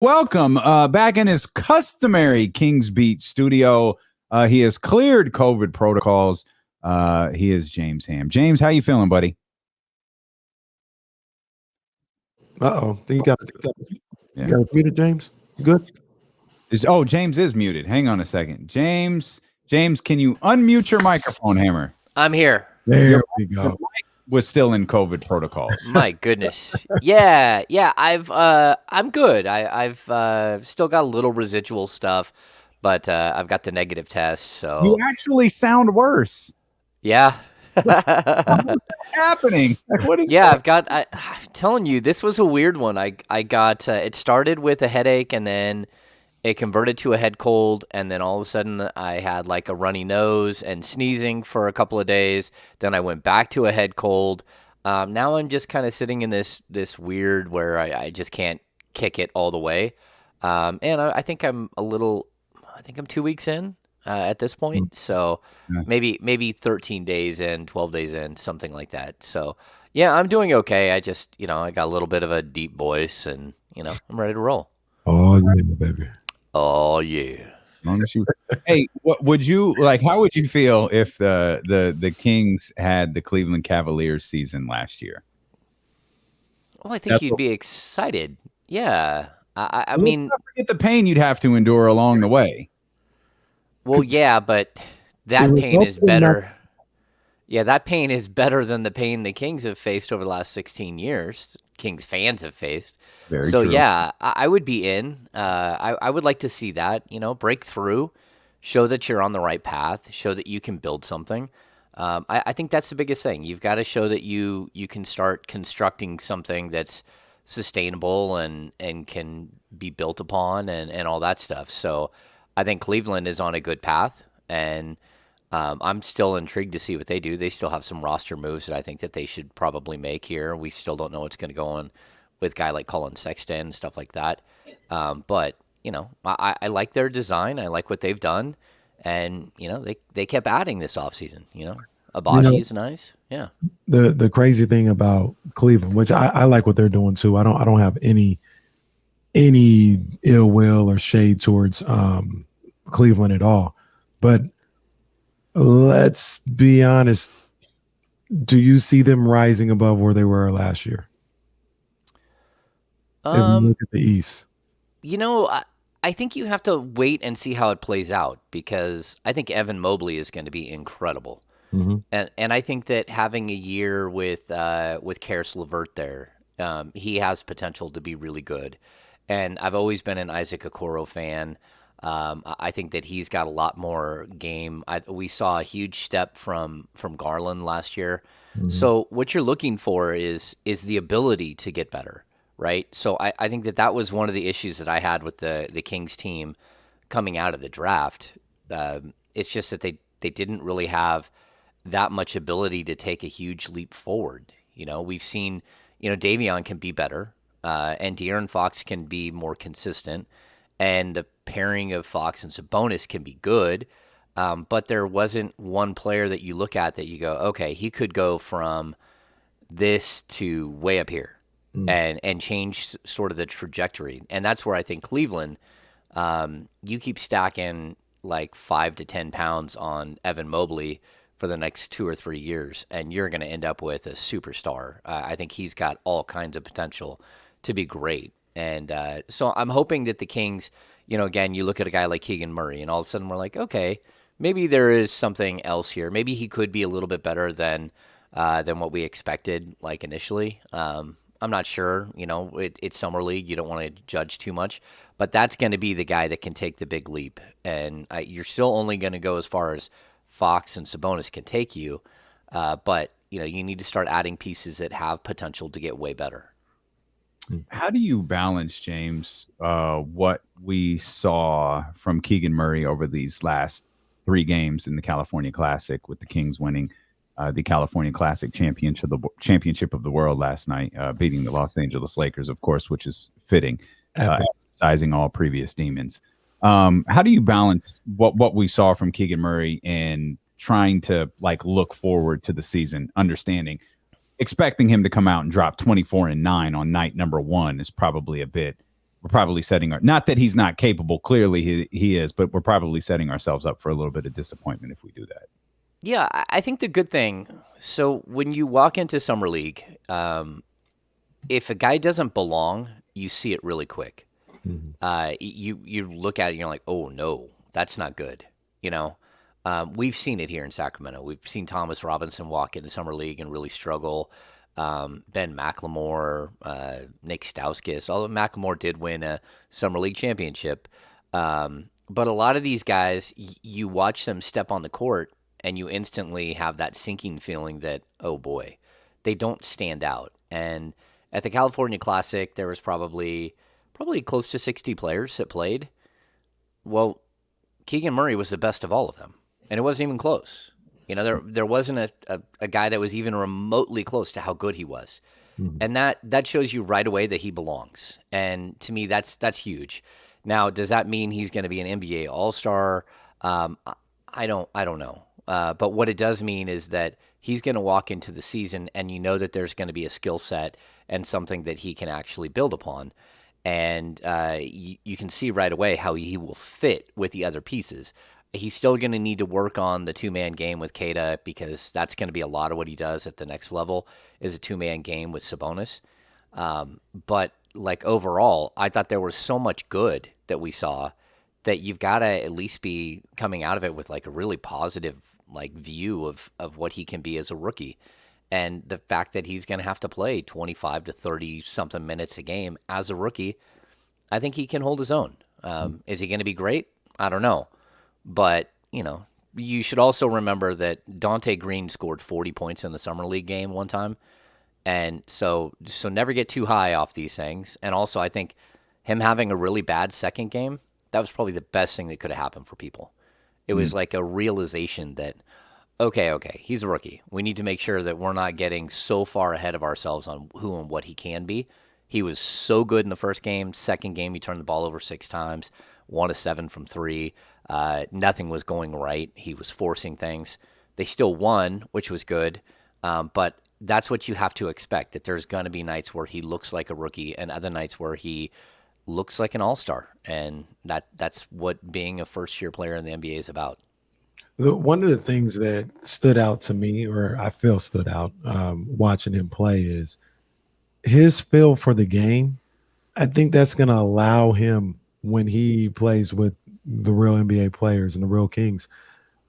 Welcome back in his customary Kings Beat studio. He has cleared COVID protocols. He is James Ham. James, how you feeling, buddy? You got it muted, James. You good? James is muted. Hang on a second. James, can you unmute your microphone, Hammer? I'm here. There we go. Your mic was still in COVID protocols. My goodness. Yeah. I'm good. I've still got a little residual stuff, but I've got the negative test. So You actually sound worse. yeah. What's happening? What is Yeah, I'm telling you, this was a weird one. I got it started with a headache, and then it converted to a head cold, and then all of a sudden I had like a runny nose and sneezing for a couple of days. Then I went back to a head cold. Now I'm just kind of sitting in this weird where I just can't kick it all the way. And I think I'm 2 weeks in at this point. So Yeah. maybe 13 days in, 12 days in, something like that. So yeah, I'm doing okay. I just, I got a little bit of a deep voice, and, I'm ready to roll. Oh, yeah, baby. Oh yeah. Hey, what would you like? How would you feel if the Kings had the Cleveland Cavaliers season last year? Well, I think you'd be excited. Yeah. I Let's mean, not forget the pain you'd have to endure along the way. well, yeah, but that pain is better. Yeah, that pain is better than the pain the Kings have faced over the last 16 years. Kings fans have faced. Very So true. yeah, I would be in. I would like to see that, break through, show that you're on the right path, show that you can build something. I think that's the biggest thing. You've got to show that you can start constructing something that's sustainable and can be built upon and all that stuff. So I think Cleveland is on a good path, and I'm still intrigued to see what they do. They still have some roster moves that I think that they should probably make here. We still don't know what's going to go on with a guy like Colin Sexton and stuff like that. But I like their design. I like what they've done, and they kept adding this offseason. Abaji is nice. Yeah. The crazy thing about Cleveland, which I like what they're doing too. I don't have any ill will or shade towards Cleveland at all. But let's be honest. Do you see them rising above where they were last year? If you look at the East. I think you have to wait and see how it plays out, because I think Evan Mobley is going to be incredible. Mm-hmm. And I think that having a year with Karis LeVert there, he has potential to be really good. And I've always been an Isaac Okoro fan. I think that he's got a lot more game. We saw a huge step from Garland last year. Mm-hmm. So what you're looking for is the ability to get better, right? So I think that was one of the issues that I had with the Kings team coming out of the draft. It's just that they didn't really have that much ability to take a huge leap forward. We've seen, Davion can be better, and De'Aaron Fox can be more consistent, and the pairing of Fox and Sabonis can be good. But there wasn't one player that you look at that you go, okay, he could go from this to way up here and change sort of the trajectory. And that's where I think Cleveland, you keep stacking like 5 to 10 pounds on Evan Mobley for the next 2 or 3 years, and you're going to end up with a superstar. I think he's got all kinds of potential to be great. And so I'm hoping that the Kings, again, you look at a guy like Keegan Murray, and all of a sudden we're like, okay, maybe there is something else here. Maybe he could be a little bit better than what we expected, like initially. I'm not sure. It's summer league. You don't want to judge too much, but that's going to be the guy that can take the big leap. And you're still only going to go as far as Fox and Sabonis can take you, but you need to start adding pieces that have potential to get way better. How do you balance, James, what we saw from Keegan Murray over these last 3 games in the California Classic, with the Kings winning the California Classic championship of the world last night, beating the Los Angeles Lakers, of course, which is fitting, exercising all previous demons. How do you balance what we saw from Keegan Murray and trying to look forward to the season, expecting him to come out and drop 24 and 9 on night number 1 is probably a bit we're probably setting not that he's not capable. Clearly he is, but we're probably setting ourselves up for a little bit of disappointment if we do that. Yeah, I think the good thing. So when you walk into summer league, if a guy doesn't belong, you see it really quick. You look at it and you're like, oh no, that's not good. You know, we've seen it here in Sacramento. We've seen Thomas Robinson walk into summer league and really struggle. Ben McLemore, Nick Stauskas, although McLemore did win a summer league championship. But a lot of these guys, you watch them step on the court and you instantly have that sinking feeling that, oh boy, they don't stand out. And at the California Classic, there was probably close to 60 players that played. Well, Keegan Murray was the best of all of them, and it wasn't even close. You know, there wasn't a guy that was even remotely close to how good he was. And that shows you right away that he belongs. And to me, that's huge. Now, does that mean he's going to be an NBA All-Star? I don't know. But what it does mean is that he's going to walk into the season and you know that there's going to be a skill set and something that he can actually build upon. And you can see right away how he will fit with the other pieces. He's still going to need to work on the two-man game with Keita because that's going to be a lot of what he does at the next level is a two-man game with Sabonis. But like overall, I thought there was so much good that we saw that you've got to at least be coming out of it with like a really positive like view of what he can be as a rookie. And the fact that he's going to have to play 25 to 30 something minutes a game as a rookie, I think he can hold his own. Is he going to be great? I don't know. But, you know, you should also remember that Dante Green scored 40 points in the Summer League game one time. And so never get too high off these things. And also, I think him having a really bad second game, that was probably the best thing that could have happened for people. It was like a realization that, okay, he's a rookie. We need to make sure that we're not getting so far ahead of ourselves on who and what he can be. He was so good in the first game. Second game, he turned the ball over 6 times, 1 of 7 from 3. Nothing was going right. He was forcing things. They still won, which was good. But that's what you have to expect, that there's going to be nights where he looks like a rookie and other nights where he looks like an all-star. And that's what being a first-year player in the NBA is about. One of the things that stood out to me, or I feel stood out watching him play, is his feel for the game. I think that's going to allow him, when he plays with the real NBA players and the real Kings,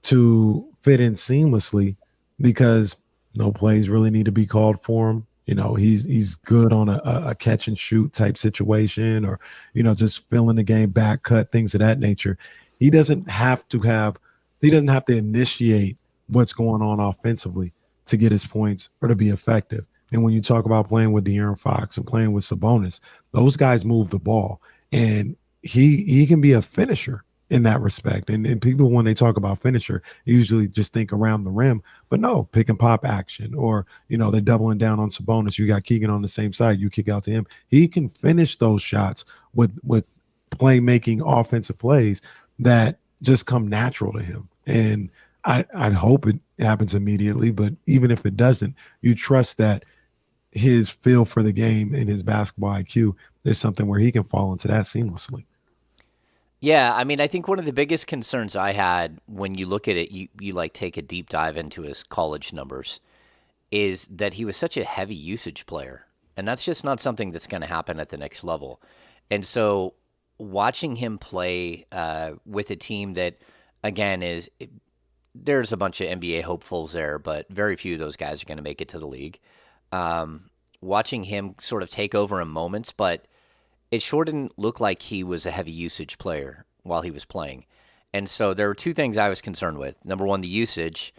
to fit in seamlessly because no plays really need to be called for him. You know, he's good on a catch and shoot type situation, or, you know, just filling the game back, cut, things of that nature. He doesn't have to initiate what's going on offensively to get his points or to be effective. And when you talk about playing with De'Aaron Fox and playing with Sabonis, those guys move the ball, and he can be a finisher in that respect. And people, when they talk about finisher, usually just think around the rim, but no, pick and pop action, or, you know, they're doubling down on Sabonis. You got Keegan on the same side. You kick out to him. He can finish those shots with playmaking offensive plays that just come natural to him. And I hope it happens immediately, but even if it doesn't, you trust that his feel for the game and his basketball IQ is something where he can fall into that seamlessly. Yeah, I mean, I think one of the biggest concerns I had when you look at it, you like take a deep dive into his college numbers, is that he was such a heavy usage player. And that's just not something that's going to happen at the next level. And so watching him play with a team that, again, there's a bunch of NBA hopefuls there, but very few of those guys are going to make it to the league. Watching him sort of take over in moments, but it sure didn't look like he was a heavy usage player while he was playing. And so there were two things I was concerned with. Number one, the usage.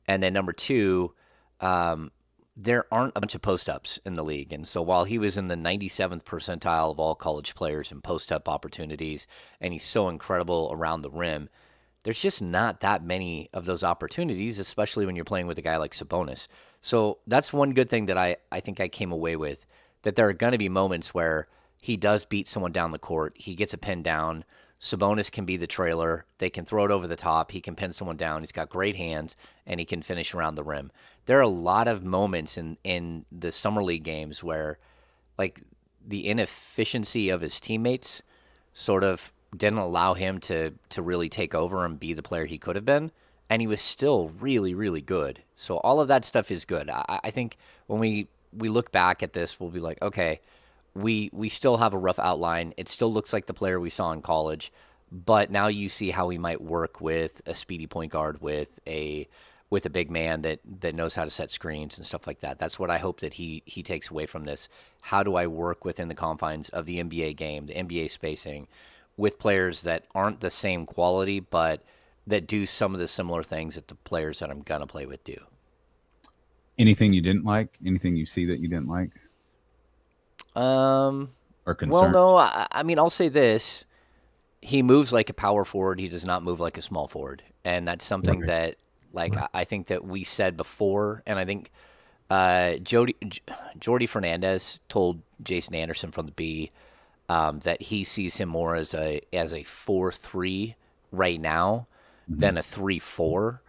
And then number two, there aren't a bunch of post-ups in the league. And so while he was in the 97th percentile of all college players in post-up opportunities, and he's so incredible around the rim, there's just not that many of those opportunities, especially when you're playing with a guy like Sabonis. So that's one good thing that I think I came away with, that there are going to be moments where he does beat someone down the court. He gets a pin down. Sabonis can be the trailer. They can throw it over the top. He can pin someone down. He's got great hands, and he can finish around the rim. There are a lot of moments in the Summer League games where, like, the inefficiency of his teammates sort of didn't allow him to really take over and be the player he could have been. And he was still really, really good. So all of that stuff is good. I think when we look back at this, we'll be like, okay, we still have a rough outline. It still looks like the player we saw in college, but now you see how he might work with a speedy point guard, with a big man that knows how to set screens and stuff like that. That's what I hope that he takes away from this. How do I work within the confines of the NBA game, the NBA spacing, with players that aren't the same quality, but that do some of the similar things that the players that I'm gonna play with do. Anything you didn't like? Anything you see that you didn't like Um, or well, concern? no, I mean, I'll say this: he moves like a power forward. He does not move like a small forward, and that's something Right. that, like, Right. I think that we said before, and I think Jordy Fernandez told Jason Anderson from the B that he sees him more as a 4-3 right now Mhm. than a 3-4,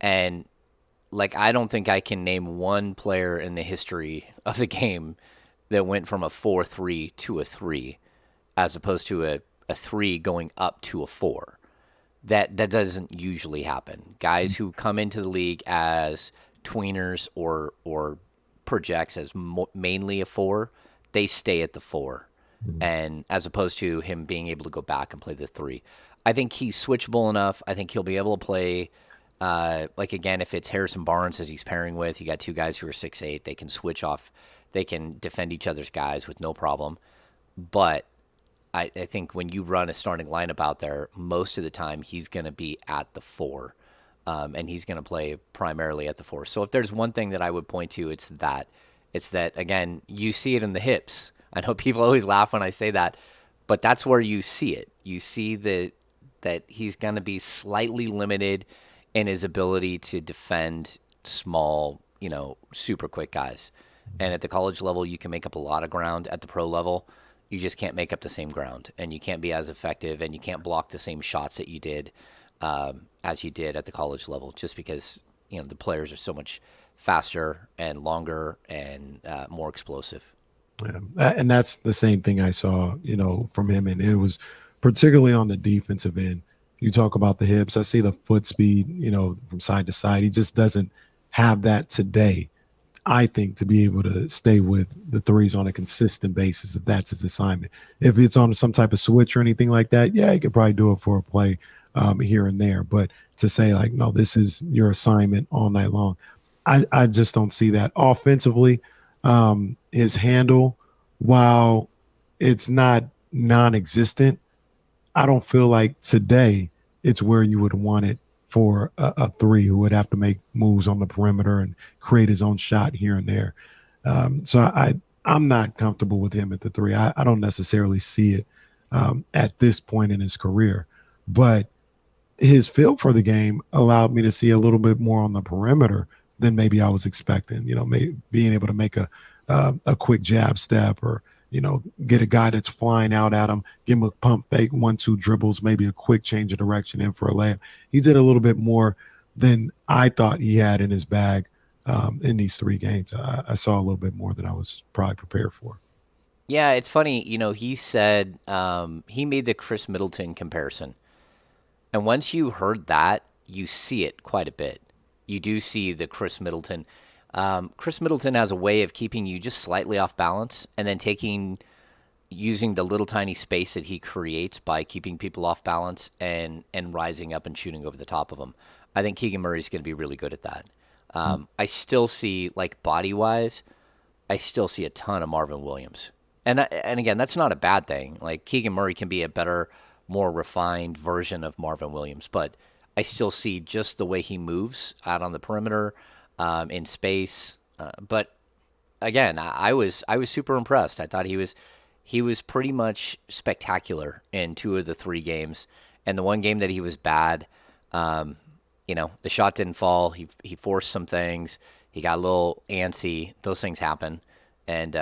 and like I don't think I can name one player in the history of the game that went from a 4-3 to a 3 as opposed to a 3 going up to a 4. That doesn't usually happen. Guys who come into the league as tweeners or projects as mainly a 4, they stay at the 4. Mhm. And as opposed to him being able to go back and play the 3. I think he's switchable enough. I think he'll be able to play like again, if it's Harrison Barnes as he's pairing with, you got two guys who are 6'8", they can switch off, they can defend each other's guys with no problem. But I think when you run a starting lineup out there, most of the time he's going to be at the 4, and he's going to play primarily at the 4. So if there's one thing that I would point to, it's that. It's that, again, you see it in the hips. I know people always laugh when I say that, but that's where you see it. You see that he's going to be slightly limited in his ability to defend small, super quick guys. And at the college level, you can make up a lot of ground. At the pro level, you just can't make up the same ground, and you can't be as effective, and you can't block the same shots that you did as you did at the college level, just because the players are so much faster and longer and more explosive. Yeah. And that's the same thing I saw, from him. And it was particularly on the defensive end. You talk about the hips. I see the foot speed, from side to side. He just doesn't have that today, I think, to be able to stay with the threes on a consistent basis, if that's his assignment. If it's on some type of switch or anything like that, yeah, he could probably do it for a play here and there. But to say, like, no, this is your assignment all night long, I just don't see that. Offensively, his handle, while it's not non existent, I don't feel like today it's where you would want it for a three who would have to make moves on the perimeter and create his own shot here and there. I'm not comfortable with him at the three. I don't necessarily see it at this point in his career, but his feel for the game allowed me to see a little bit more on the perimeter than maybe I was expecting. Being able to make a quick jab step, or get a guy that's flying out at him, give him a pump fake, 1-2 dribbles, maybe a quick change of direction in for a layup. He did a little bit more than I thought he had in his bag in these 3 games. I saw a little bit more than I was probably prepared for. Yeah, it's funny. He said he made the Chris Middleton comparison. And once you heard that, you see it quite a bit. You do see the Chris Middleton. Chris Middleton has a way of keeping you just slightly off balance and then using the little tiny space that he creates by keeping people off balance and rising up and shooting over the top of them. I think Keegan Murray is going to be really good at that. I still see, like, body wise, I still see a ton of Marvin Williams. And again, that's not a bad thing. Like, Keegan Murray can be a better, more refined version of Marvin Williams, but I still see just the way he moves out on the perimeter, in space. But again, I was super impressed. I thought he was pretty much spectacular in 2 of the 3 games, and the one game that he was bad, the shot didn't fall. He forced some things. He got a little antsy. Those things happen. And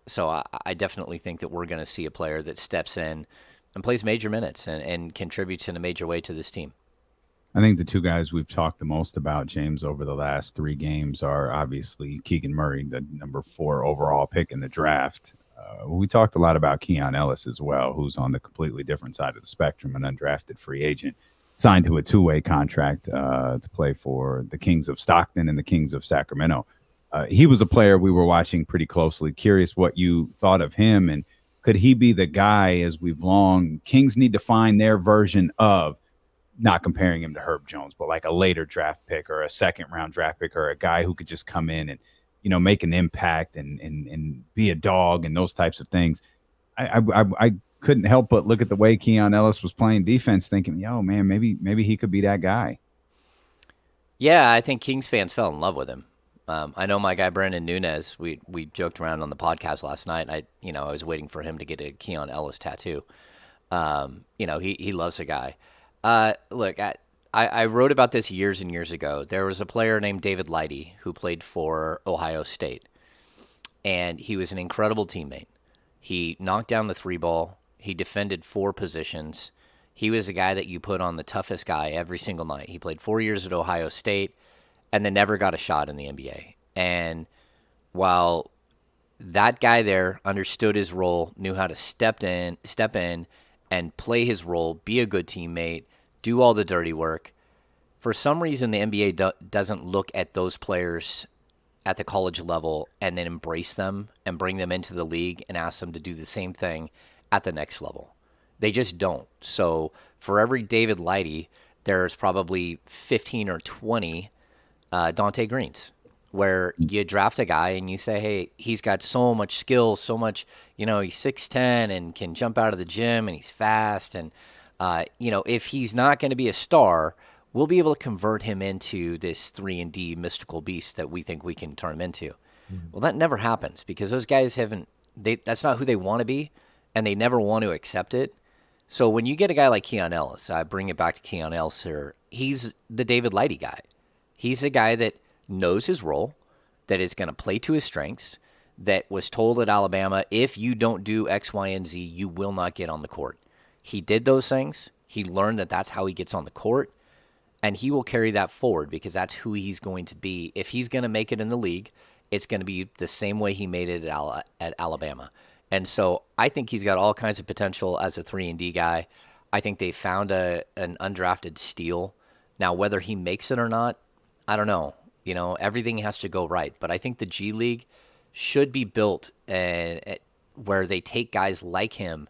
so I definitely think that we're going to see a player that steps in and plays major minutes and contributes in a major way to this team. I think the two guys we've talked the most about, James, over the last 3 games are obviously Keegan Murray, the number 4 overall pick in the draft. We talked a lot about Keon Ellis as well, who's on the completely different side of the spectrum, an undrafted free agent, signed to a two-way contract to play for the Kings of Stockton and the Kings of Sacramento. He was a player we were watching pretty closely. Curious what you thought of him, and could he be the guy, as we've long, Kings need to find their version of, not comparing him to Herb Jones, but like a later draft pick or a second round draft pick or a guy who could just come in and, make an impact and be a dog and those types of things. I couldn't help but look at the way Keon Ellis was playing defense, thinking, yo, man, maybe he could be that guy. Yeah, I think Kings fans fell in love with him. I know my guy Brandon Nunez. We joked around on the podcast last night. I was waiting for him to get a Keon Ellis tattoo. He loves the guy. Look, I wrote about this years and years ago. There was a player named David Lighty who played for Ohio State, and he was an incredible teammate. He knocked down the three ball. He defended 4 positions. He was a guy that you put on the toughest guy every single night. He played 4 years at Ohio State and then never got a shot in the NBA. And while that guy there understood his role, knew how to step in and play his role, be a good teammate, do all the dirty work, for some reason the NBA doesn't look at those players at the college level and then embrace them and bring them into the league and ask them to do the same thing at the next level. They just don't. So for every David Lighty, there's probably 15 or 20 Dante Greens, where you draft a guy and you say, hey, he's got so much skill, so much, he's 6'10 and can jump out of the gym and he's fast. And, if he's not going to be a star, we'll be able to convert him into this 3-and-D mystical beast that we think we can turn him into. Mm-hmm. Well, that never happens because those guys that's not who they want to be, and they never want to accept it. So when you get a guy like Keon Ellis, I bring it back to Keon Ellis here, he's the David Lighty guy. He's a guy that knows his role, that is going to play to his strengths, that was told at Alabama, if you don't do X, Y, and Z, you will not get on the court. He did those things. He learned that that's how he gets on the court, and he will carry that forward because that's who he's going to be. If he's going to make it in the league, it's going to be the same way he made it at Alabama. And so I think he's got all kinds of potential as a 3-and-D guy. I think they found an undrafted steal. Now, whether he makes it or not, I don't know. Everything has to go right. But I think the G League should be built where they take guys like him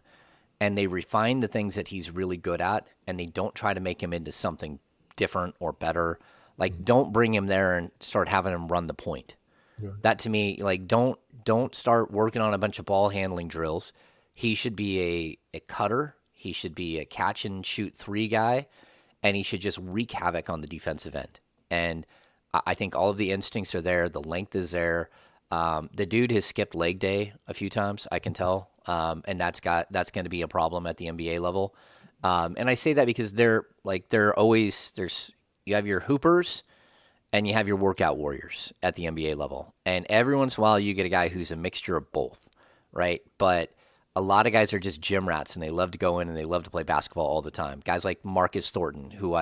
and they refine the things that he's really good at, and they don't try to make him into something different or better. Like, don't bring him there and start having him run the point. Yeah. That to me, like, don't start working on a bunch of ball handling drills. He should be a cutter. He should be a catch and shoot 3 guy, and he should just wreak havoc on the defensive end. And I think all of the instincts are there. The length is there. The dude has skipped leg day a few times, I can tell. And that's going to be a problem at the NBA level. And I say that because they're always, you have your hoopers and you have your workout warriors at the NBA level. And every once in a while you get a guy who's a mixture of both, right? But a lot of guys are just gym rats and they love to go in and they love to play basketball all the time. Guys like Marcus Thornton, who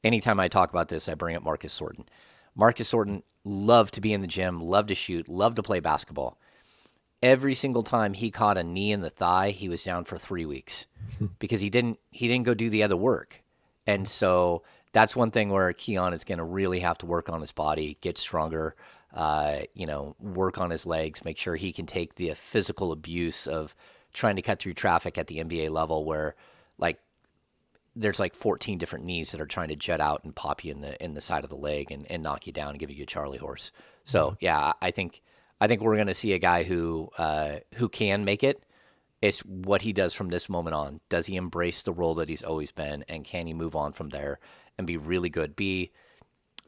anytime I talk about this, I bring up Marcus Thornton. Marcus Thornton loved to be in the gym, loved to shoot, loved to play basketball. Every single time he caught a knee in the thigh, he was down for 3 weeks because he didn't go do the other work. And so that's one thing where Keon is going to really have to work on his body, get stronger, work on his legs, make sure he can take the physical abuse of trying to cut through traffic at the NBA level where there's 14 different knees that are trying to jet out and pop you in the side of the leg and knock you down and give you a Charlie horse. So yeah, I think we're going to see a guy who can make it. It's what he does from this moment on. Does he embrace the role that he's always been, and can he move on from there and be really good? He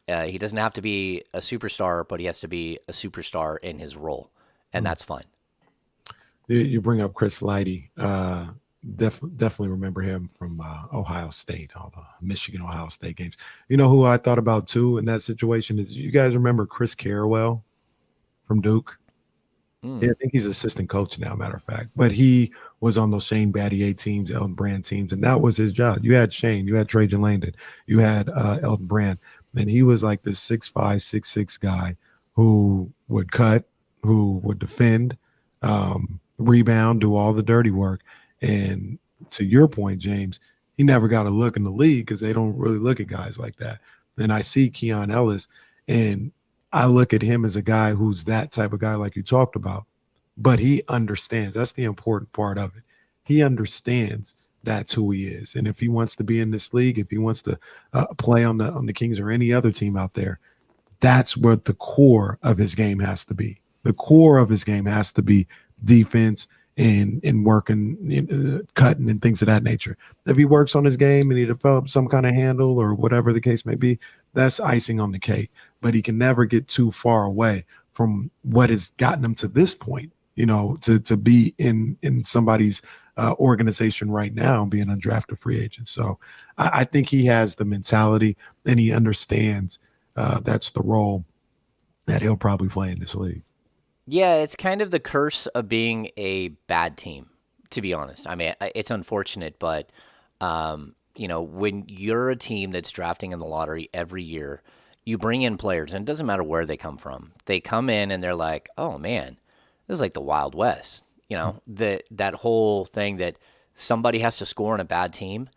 doesn't have to be a superstar, but he has to be a superstar in his role, and that's fine. You bring up Chris Lighty. Definitely remember him from Ohio State, all the Michigan-Ohio State games. You know who I thought about too in that situation is, you guys remember Chris Carrawell from Duke? Yeah, I think he's assistant coach now, matter of fact. But he was on those Shane Battier teams, Elton Brand teams, and that was his job. You had Shane, you had Trajan Langdon, you had Elton Brand, and he was like this 6'5", 6'6" guy who would cut, who would defend, rebound, do all the dirty work. And to your point, James, he never got a look in the league because they don't really look at guys like that. And I see Keon Ellis, and I look at him as a guy who's that type of guy like you talked about, but he understands. That's the important part of it. He understands that's who he is, and if he wants to be in this league, if he wants to play on the Kings or any other team out there, that's what the core of his game has to be. The core of his game has to be defense and working, cutting and things of that nature. If he works on his game and he develops some kind of handle or whatever the case may be, that's icing on the cake. But he can never get too far away from what has gotten him to this point. To be in somebody's organization right now, being undrafted free agent. So I think he has the mentality and he understands that's the role that he'll probably play in this league. Yeah, it's kind of the curse of being a bad team, to be honest. I mean, it's unfortunate, but when you're a team that's drafting in the lottery every year, you bring in players, and it doesn't matter where they come from. They come in and they're like, "Oh man, this is like the Wild West." That whole thing that somebody has to score on a bad team.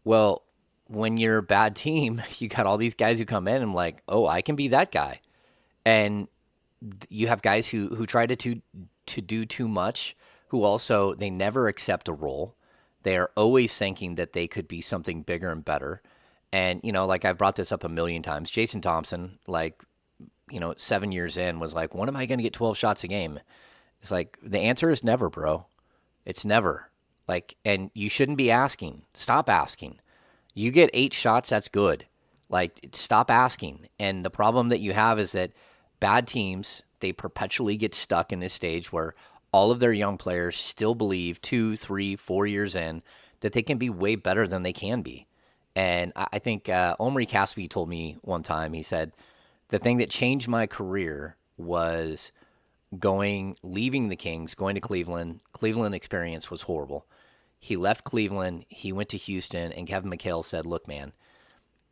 Well, when you're a bad team, you got all these guys who come in and like, "Oh, I can be that guy," and you have guys who try to do too much, who also they never accept a role. They are always thinking that they could be something bigger and better. And like I've brought this up a million times. Jason Thompson, 7 years in, was like, "When am I going to get 12 shots a game?" It's like the answer is never, bro. It's never. And you shouldn't be asking. Stop asking. You get 8 shots, that's good. Stop asking. And the problem that you have is that bad teams, they perpetually get stuck in this stage where all of their young players still believe 2, 3, 4 years in that they can be way better than they can be. And I think Omri Caspi told me one time, he said, the thing that changed my career was leaving the Kings, going to Cleveland. Cleveland experience was horrible. He left Cleveland, he went to Houston, and Kevin McHale said, "Look, man,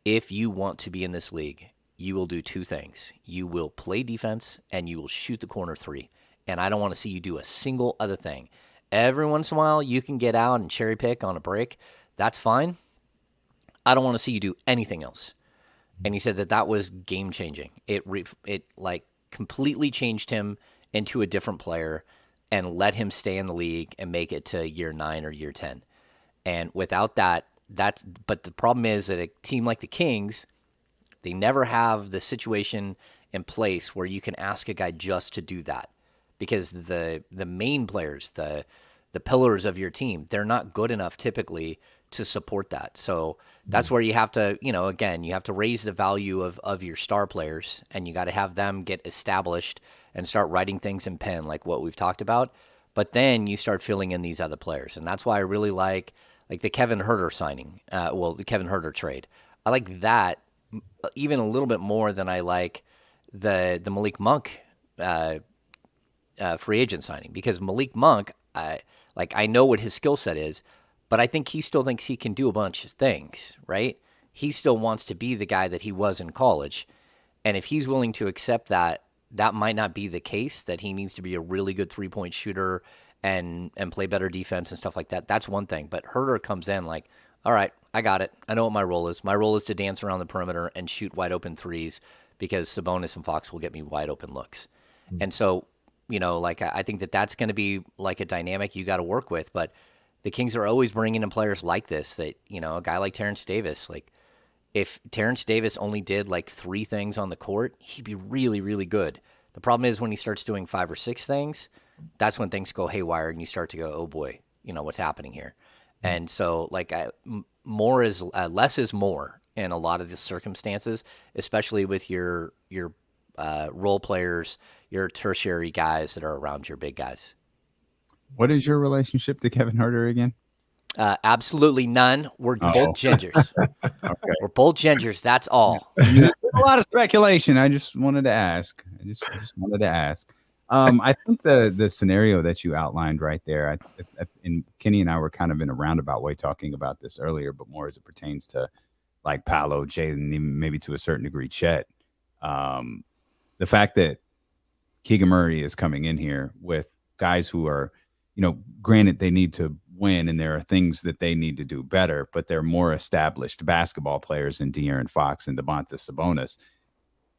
if you want to be in this league, you will do 2 things. You will play defense and you will shoot the corner 3. And I don't want to see you do a single other thing. Every once in a while, you can get out and cherry pick on a break. That's fine. I don't want to see you do anything else." And he said that was game changing. It completely changed him into a different player and let him stay in the league and make it to year 9 or year 10. And without that, but the problem is that a team like the Kings, they never have the situation in place where you can ask a guy just to do that, because the main players, the pillars of your team, they're not good enough typically to support that. So that's where you have to, again, you have to raise the value of your star players, and you got to have them get established and start writing things in pen like what we've talked about. But then you start filling in these other players. And that's why I really like the Kevin Huerter signing, the Kevin Huerter trade. I like that even a little bit more than I like the Malik Monk free agent signing, because Malik Monk, I know what his skill set is, but I think he still thinks he can do a bunch of things, right? He still wants to be the guy that he was in college. And if he's willing to accept that, that might not be the case, that he needs to be a really good 3-point shooter and play better defense and stuff like that. That's one thing. But Herter comes in like, all right, I got it. I know what my role is. My role is to dance around the perimeter and shoot wide open threes, because Sabonis and Fox will get me wide open looks. Mm-hmm. And so, I think that's going to be like a dynamic you got to work with. But the Kings are always bringing in players like this, that, a guy like Terrence Davis, if Terrence Davis only did 3 things on the court, he'd be really, really good. The problem is when he starts doing 5 or 6 things, that's when things go haywire and you start to go, oh boy, what's happening here? And so less is more in a lot of the circumstances, especially with your role players, your tertiary guys that are around your big guys. What is your relationship to Kevin Huerter again? Absolutely none. We're both gingers. Okay. We're both gingers. That's all. There's a lot of speculation. I just wanted to ask. I think the scenario that you outlined right there, and Kenny and I were kind of in a roundabout way talking about this earlier, but more as it pertains to Paolo, Jalen, even maybe to a certain degree, Chet. The fact that Keegan Murray is coming in here with guys who are, granted they need to win and there are things that they need to do better, but they're more established basketball players in De'Aaron Fox and Domantas Sabonis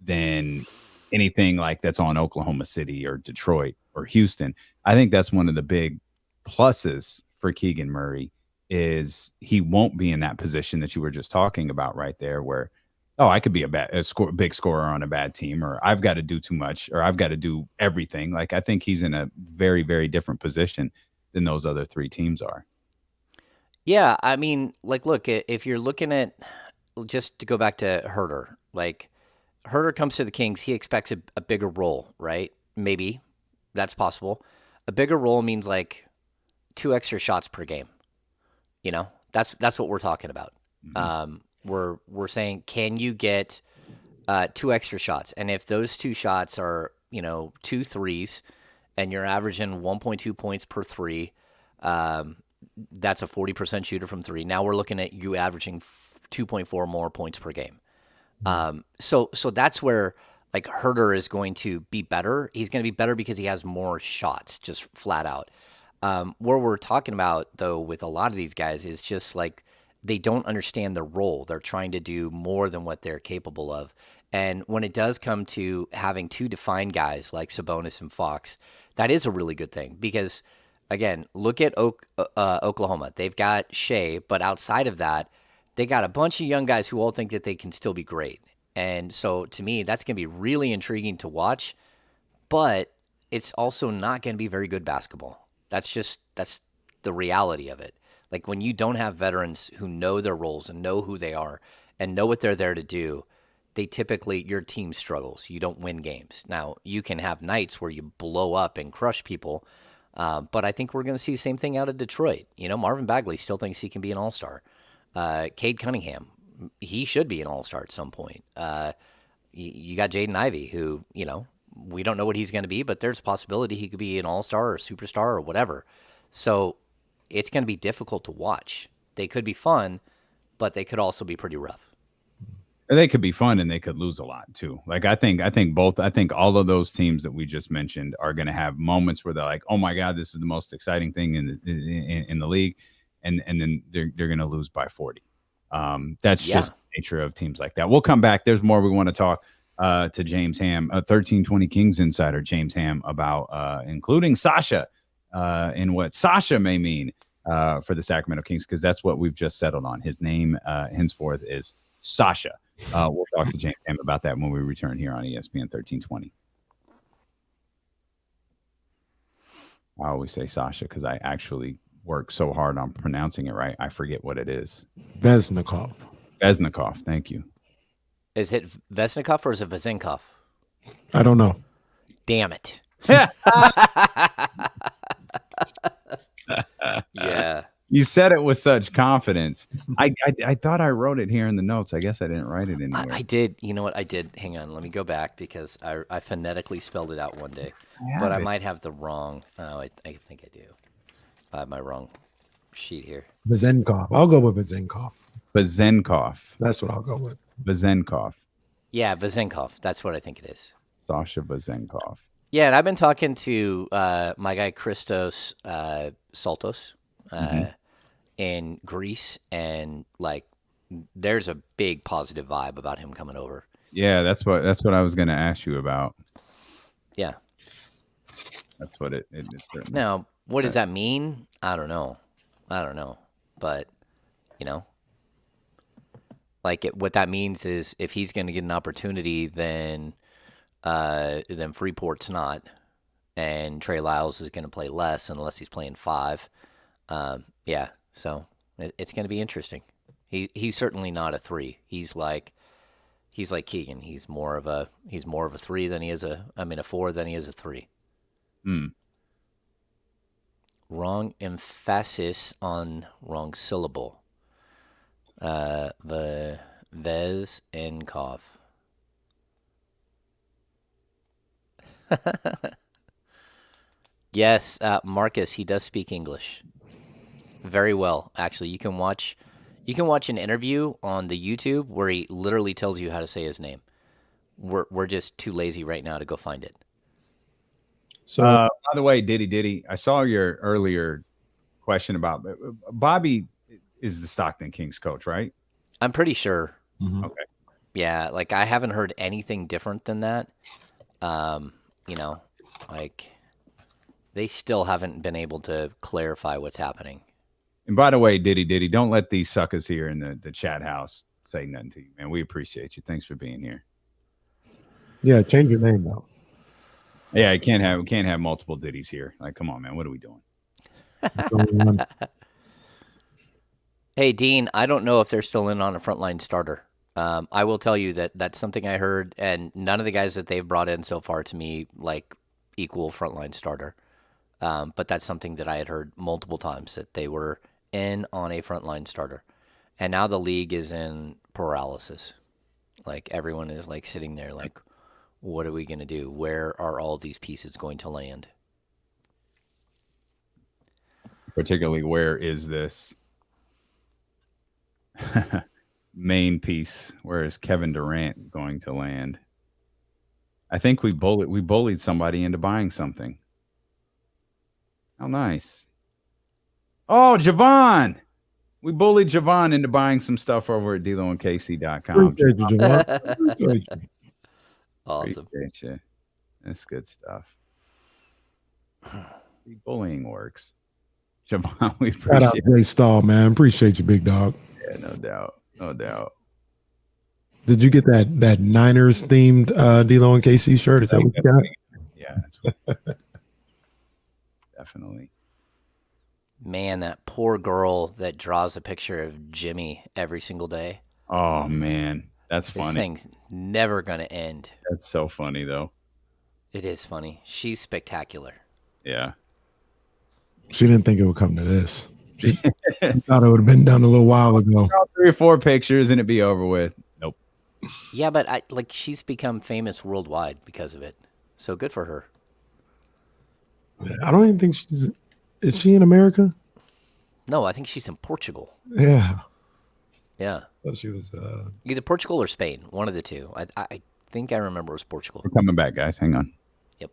than anything like that's on Oklahoma City or Detroit or Houston. I think that's one of the big pluses for Keegan Murray is he won't be in that position that you were just talking about right there where, oh, I could be big scorer on a bad team, or I've got to do too much, or I've got to do everything. Like, I think he's in a very, very different position than those other three teams are. Yeah, I mean, like, look, if you're looking at, just to go back to Herter, like, Herter comes to the Kings, he expects a bigger role, right? Maybe that's possible. A bigger role means like 2 extra shots per game. That's what we're talking about. We're saying, can you get 2 extra shots? And if those 2 shots are 2 threes, and you're averaging 1.2 points per 3, that's a 40% shooter from 3. Now we're looking at you averaging 2.4 more points per game. So that's where like Herter is going to be better. He's going to be better because he has more shots, just flat out. Where we're talking about though with a lot of these guys is just like they don't understand their role. They're trying to do more than what they're capable of. And when it does come to having 2 defined guys like Sabonis and Fox, that is a really good thing because, again, look at Oklahoma. They've got Shea, but outside of that, they got a bunch of young guys who all think that they can still be great. And so to me, that's going to be really intriguing to watch, but it's also not going to be very good basketball. That's the reality of it. Like when you don't have veterans who know their roles and know who they are and know what they're there to do, your team struggles. You don't win games. Now, you can have nights where you blow up and crush people, but I think we're going to see the same thing out of Detroit. Marvin Bagley still thinks he can be an all-star. Cade Cunningham, he should be an all-star at some point. You got Jaden Ivey, who, we don't know what he's going to be, but there's a possibility he could be an all-star or a superstar or whatever. So it's going to be difficult to watch. They could be fun, but they could also be pretty rough. They could be fun and they could lose a lot too. Like I think all of those teams that we just mentioned are going to have moments where they're like, oh my God, this is the most exciting thing in the league. And then they're going to lose by 40. That's just the nature of teams like that. We'll come back. There's more we want to talk to James Ham, 1320 Kings insider James Ham, about including Sasha and what Sasha may mean for the Sacramento Kings, because that's what we've just settled on. His name henceforth is Sasha. We'll talk to James Ham about that when we return here on ESPN 1320. I always say Sasha because I actually work so hard on pronouncing it right. I forget what it is. Vezenkov. Thank you. Is it Vezenkov or is it Vezenkov? I don't know. Damn it. Yeah. You said it with such confidence. I thought I wrote it here in the notes. I guess I didn't write it anywhere. I did. You know what? I did. Hang on. Let me go back because I phonetically spelled it out one day. But I might have the wrong. Oh, I think I do. I have my wrong sheet here. Vezenkov. I'll go with Vezenkov. That's what I'll go with. Vezenkov. Yeah, Vezenkov. That's what I think it is. Sasha Vezenkov. Yeah, and I've been talking to my guy Christos Saltos in Greece, and like, there's a big positive vibe about him coming over. Yeah, that's what I was going to ask you about. Yeah, that's what it is. Now, what does that mean? I don't know, but like what that means is if he's going to get an opportunity, then Freeport's not, and Trey Lyles is going to play less unless he's playing 5. Yeah, so it's going to be interesting. He's certainly not a 3. He's like Keegan. He's more of a 3 than he is a 4 than he is a 3. Wrong emphasis on wrong syllable. The Vezenkov. Yes, Marcus, he does speak English very well. Actually, you can watch an interview on the YouTube where he literally tells you how to say his name. We're just too lazy right now to go find it. So By the way, Diddy, I saw your earlier question about Bobby is the Stockton Kings coach, right? I'm pretty sure. mhm. Okay. Yeah, like I haven't heard anything different than that. Um, you know, like they still haven't been able to clarify what's happening. And by the way, Diddy, don't let these suckers here in the chat house say nothing to you, man. We appreciate you. Thanks for being here. Yeah, change your name though. Yeah, we can't have multiple Diddies here. Like, come on, man. What are we doing? It's only one. Hey, Dean, I don't know if they're still in on a frontline starter. I will tell you that that's something I heard, and none of the guys that they've brought in so far to me like equal frontline starter. But that's something that I had heard multiple times that they were in on a frontline starter, and now the league is in paralysis. Like everyone is like sitting there, like, what are we going to do? Where are all these pieces going to land? Particularly, where is this main piece? Where is Kevin Durant going to land? I think we bullied somebody into buying something. How nice. Oh, Javon. We bullied Javon into buying some stuff over at DeloandKC.com. Appreciate you, Javon. Appreciate you. Awesome. Appreciate you. That's good stuff. Bullying works. Javon, we Shout out appreciate Jay Stahl, man. Appreciate you, big dog. it. Yeah, no doubt. No doubt. Did you get that Niners themed D'Lo and KC shirt? Is that what you got? Yeah, that's what, definitely. Man, that poor girl that draws a picture of Jimmy every single day. Oh man, that's This funny. thing's never going to end. That's so funny though. It is funny. She's spectacular. Yeah. She didn't think it would come to this. She thought it would have been done a little while ago. 3 or 4 pictures and it'd be over with. Nope. Yeah, but she's become famous worldwide because of it. So good for her. I don't even think she's. Is she in America? No, I think she's in Portugal. Yeah. Yeah. Thought she was. Either Portugal or Spain. One of the two. I think I remember it was Portugal. We're coming back, guys. Hang on. Yep.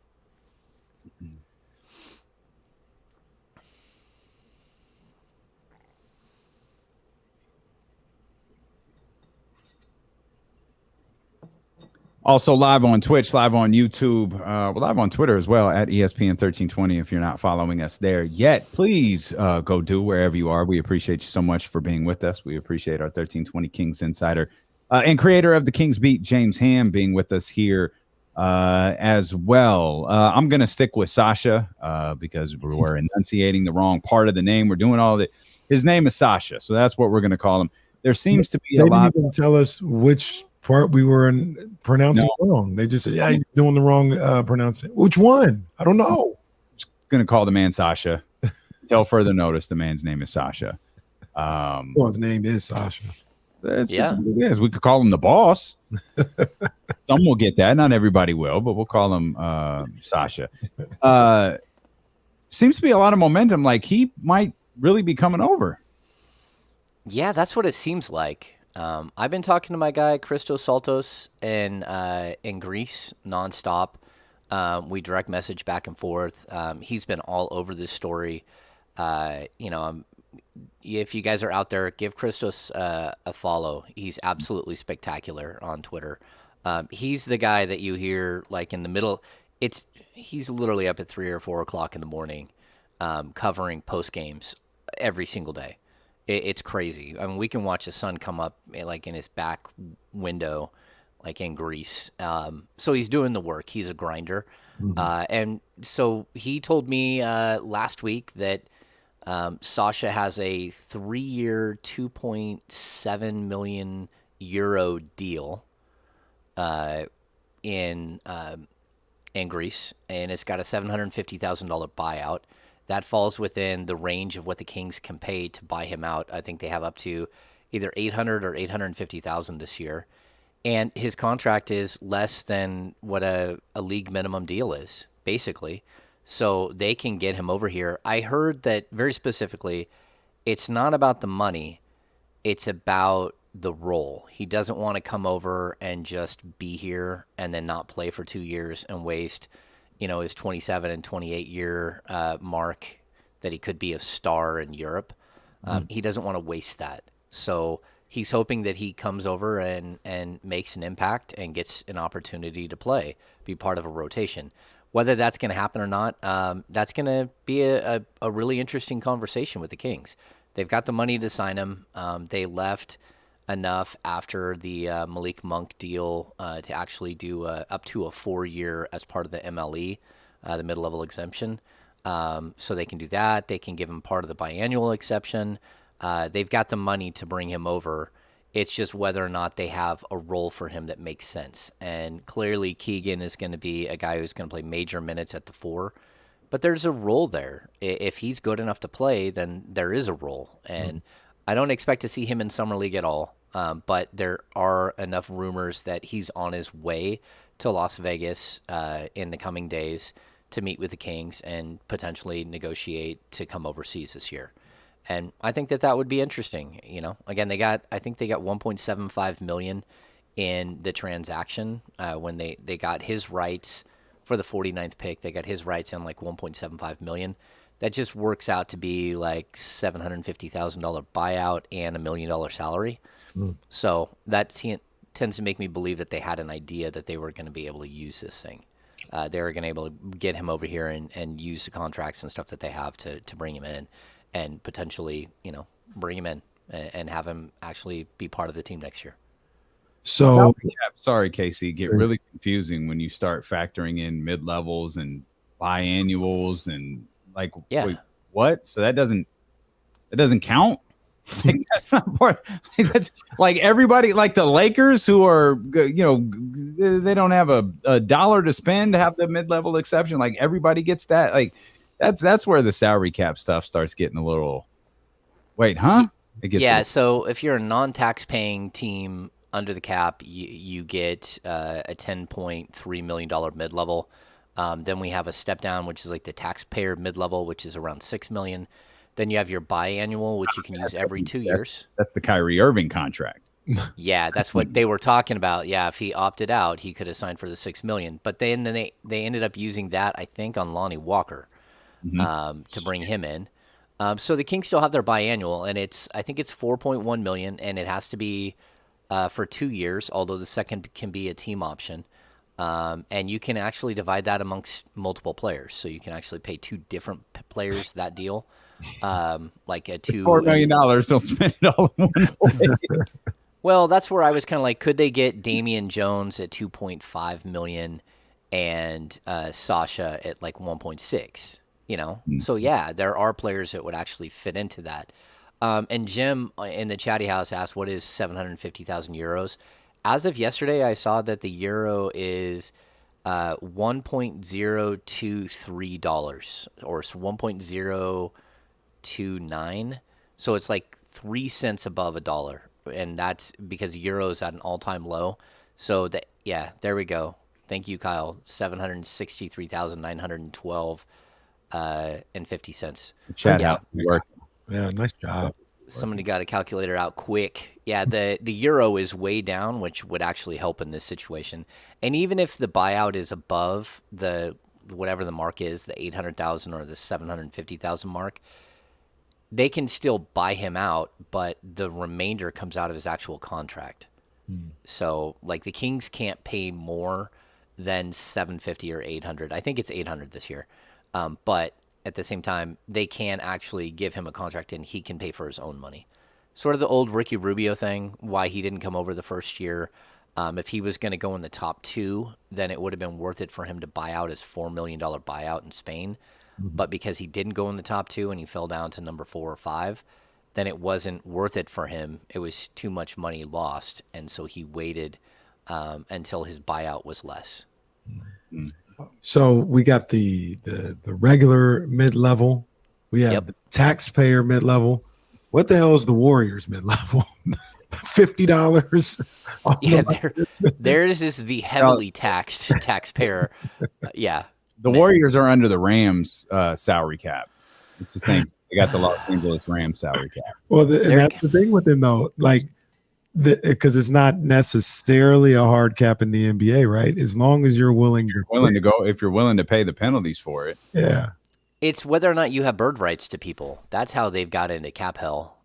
Also live on Twitch, live on YouTube, we're live on Twitter as well at ESPN 1320. If you're not following us there yet, please go do wherever you are. We appreciate you so much for being with us. We appreciate our 1320 Kings insider and creator of the Kings Beat, James Ham, being with us here as well. I'm going to stick with Sasha because we're enunciating the wrong part of the name. We're doing all of it. His name is Sasha, so that's what we're going to call him. There seems to be They a didn't lot. even tell us which part we were pronouncing wrong. They just said, "Yeah, you're doing the wrong pronunciation." Which one? I don't know. Going to call the man Sasha. Until further notice, the man's name is Sasha. Well, his name is Sasha. That's just what it is. We could call him the boss. Some will get that. Not everybody will, but we'll call him Sasha. Seems to be a lot of momentum. Like he might really be coming over. Yeah, that's what it seems like. I've been talking to my guy Christos Saltos in Greece nonstop. We direct message back and forth. He's been all over this story. If you guys are out there, give Christos a follow. He's absolutely spectacular on Twitter. He's the guy that you hear like in the middle. He's literally up at 3 or 4 o'clock in the morning, covering post games every single day. It's crazy. I mean, we can watch the sun come up like in his back window, like in Greece. So he's doing the work. He's a grinder. And so he told me last week that Sasha has a 3-year, €2.7 million deal in Greece, and it's got a $750,000 buyout. That falls within the range of what the Kings can pay to buy him out. I think they have up to either $800,000 or $850,000 this year. And his contract is less than what a league minimum deal is, basically. So they can get him over here. I heard that very specifically, it's not about the money. It's about the role. He doesn't want to come over and just be here and then not play for 2 years and waste his 27 and 28 year mark, that he could be a star in Europe. He doesn't want to waste that. So he's hoping that he comes over and makes an impact and gets an opportunity to play, be part of a rotation. Whether that's going to happen or not, that's going to be a really interesting conversation with the Kings. They've got the money to sign him. They left enough after the Malik Monk deal to actually do up to a 4-year as part of the MLE, the mid-level exemption. So they can do that. They can give him part of the biannual exception. They've got the money to bring him over. It's just whether or not they have a role for him that makes sense. And clearly Keegan is going to be a guy who's going to play major minutes at the 4. But there's a role there. If he's good enough to play, then there is a role. And I don't expect to see him in Summer League at all. But there are enough rumors that he's on his way to Las Vegas in the coming days to meet with the Kings and potentially negotiate to come overseas this year. And I think that would be interesting. Again, I think they got $1.75 million in the transaction when they got his rights for the 49th pick. They got his rights in like $1.75 million. That just works out to be like $750,000 buyout and $1 million salary. So that tends to make me believe that they had an idea that they were going to be able to use this thing. They were going to be able to get him over here and use the contracts and stuff that they have to bring him in and potentially, bring him in and have him actually be part of the team next year. So, sorry, Casey, get really confusing when you start factoring in mid-levels and biannuals and like, wait, what? So that doesn't count? Like, that's not part. Like, that's like everybody, like the Lakers, who are, they don't have a dollar to spend to have the mid-level exception. Like everybody gets that. Like that's where the salary cap stuff starts getting a little. Wait, huh? It gets so if you're a non-tax-paying team under the cap, you get a $10.3 million mid-level. Then we have a step down, which is like the taxpayer mid-level, which is around $6 million. Then you have your biannual, which you can use every 2 years. That's the Kyrie Irving contract. Yeah, that's what they were talking about. Yeah, if he opted out, he could have signed for the $6 million. But then they ended up using that, I think, on Lonnie Walker to bring him in. So the Kings still have their biannual, and I think it's $4.1 million, and it has to be for 2 years, although the second can be a team option. And you can actually divide that amongst multiple players. So you can actually pay 2 different players that deal. Like a $4 million, don't spend it all in one place. Well, that's where I was kind of like, could they get Damian Jones at $2.5 million and Sasha at like 1.6? So yeah, there are players that would actually fit into that. And Jim in the chatty house asked, what is 750,000 euros? As of yesterday, I saw that the euro is $1.023 or $1.029. So it's like 3 cents above $1. And that's because euro's at an all-time low. So there we go. Thank you, Kyle. 763,912 and 50 cents. Chat out. Yeah, nice job. Somebody got a calculator out quick. Yeah, the euro is way down, which would actually help in this situation. And even if the buyout is above the whatever the mark is, the 800,000 or the 750,000 mark, they can still buy him out, but the remainder comes out of his actual contract. So, like, the Kings can't pay more than 750 or 800. I think it's 800 this year. But at the same time, they can actually give him a contract and he can pay for his own money. Sort of the old Ricky Rubio thing, why he didn't come over the first year. If he was going to go in the top 2, then it would have been worth it for him to buy out his $4 million buyout in Spain. But because he didn't go in the top 2 and he fell down to number 4 or 5, then it wasn't worth it for him. It was too much money lost. And so he waited until his buyout was less. So we got the regular mid-level. We have the taxpayer mid-level. What the hell is the Warriors mid-level? $50. Yeah, theirs is the heavily taxed taxpayer. The Warriors are under the Rams salary cap. It's the same. They got the Los Angeles Rams salary cap. Well, and that's the thing with them, though. Like, because it's not necessarily a hard cap in the NBA, right? As long as you're willing to go, if you're willing to pay the penalties for it. Yeah. It's whether or not you have bird rights to people. That's how they've got into cap hell.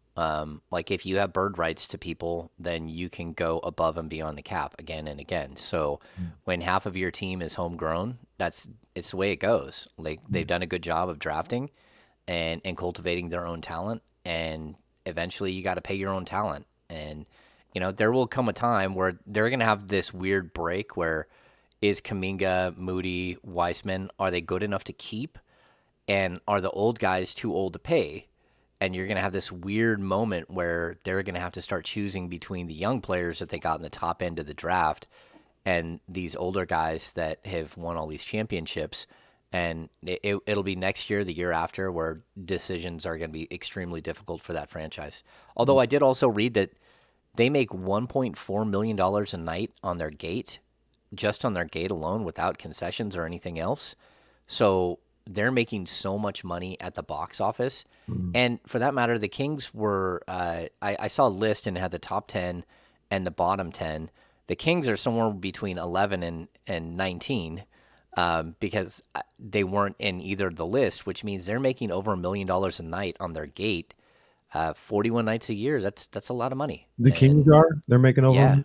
Like if you have bird rights to people, then you can go above and beyond the cap again and again. So when half of your team is homegrown, it's the way it goes. Like they've done a good job of drafting and cultivating their own talent, and eventually you got to pay your own talent. And there will come a time where they're going to have this weird break where is Kuminga, Moody, Weissman, are they good enough to keep? And are the old guys too old to pay? And you're going to have this weird moment where they're going to have to start choosing between the young players that they got in the top end of the draft and these older guys that have won all these championships. And it'll be next year, the year after, where decisions are going to be extremely difficult for that franchise. Although I did also read that they make $1.4 million a night on their gate, just on their gate alone, without concessions or anything else. So they're making so much money at the box office. And for that matter, the Kings were, I saw a list and it had the top 10 and the bottom 10. The Kings are somewhere between 11 and 19 because they weren't in either of the list, which means they're making over $1 million a night on their gate. 41 nights a year. That's a lot of money. The Kings they're making over. Yeah,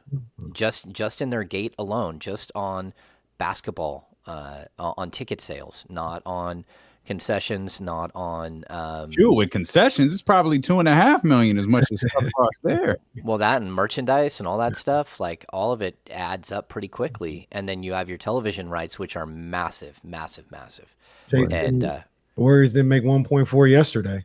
just in their gate alone, just on basketball, on ticket sales, not on concessions, not on. With concessions, it's probably $2.5 million as much as stuff costs there. Well, that and merchandise and all that stuff, like all of it adds up pretty quickly. And then you have your television rights, which are massive, massive, massive. Jason, And the Warriors didn't make 1.4 yesterday.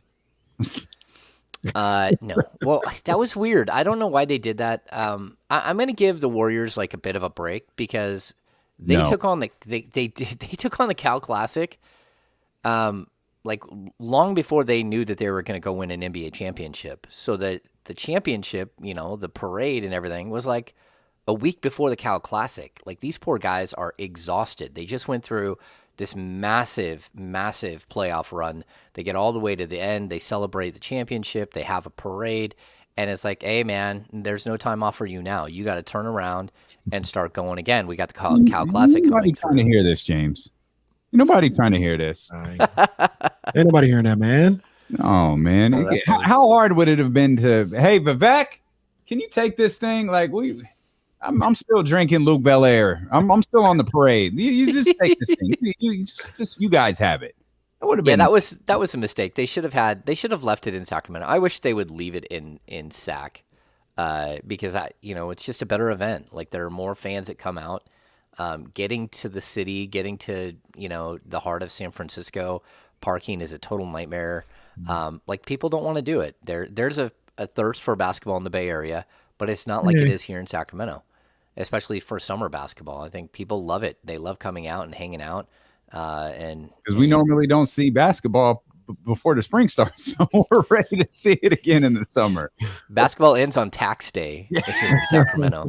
No. Well, that was weird. I don't know why they did that. I'm going to give the Warriors like a bit of a break because they took on they took on the Cal Classic, like long before they knew that they were going to go win an NBA championship. So the championship, the parade and everything was like a week before the Cal Classic. Like these poor guys are exhausted. They just went through this massive, massive playoff run. They get all the way to the end. They celebrate the championship. They have a parade. And it's like, hey, man, there's no time off for you now. You got to turn around and start going again. We got the Cal Classic coming through. Nobody trying to hear this, James. Nobody trying to hear this. Ain't nobody hearing that, man. Oh, man. How hard would it have been to, hey, Vivek, can you take this thing? Like, I'm still drinking Luke Belair. I'm still on the parade. You just take this thing. You guys have it. That would have been. Yeah, that was a mistake. They should have left it in Sacramento. I wish they would leave it in Sac, because it's just a better event. Like there are more fans that come out. Getting to the city, getting to the heart of San Francisco, parking is a total nightmare. Like people don't want to do it. There's a thirst for basketball in the Bay Area, but it's not like it is here in Sacramento. Especially for summer basketball. I think people love it. They love coming out and hanging out. And because we normally don't see basketball before the spring starts, so we're ready to see it again in the summer. Basketball ends on tax day if you're in Sacramento.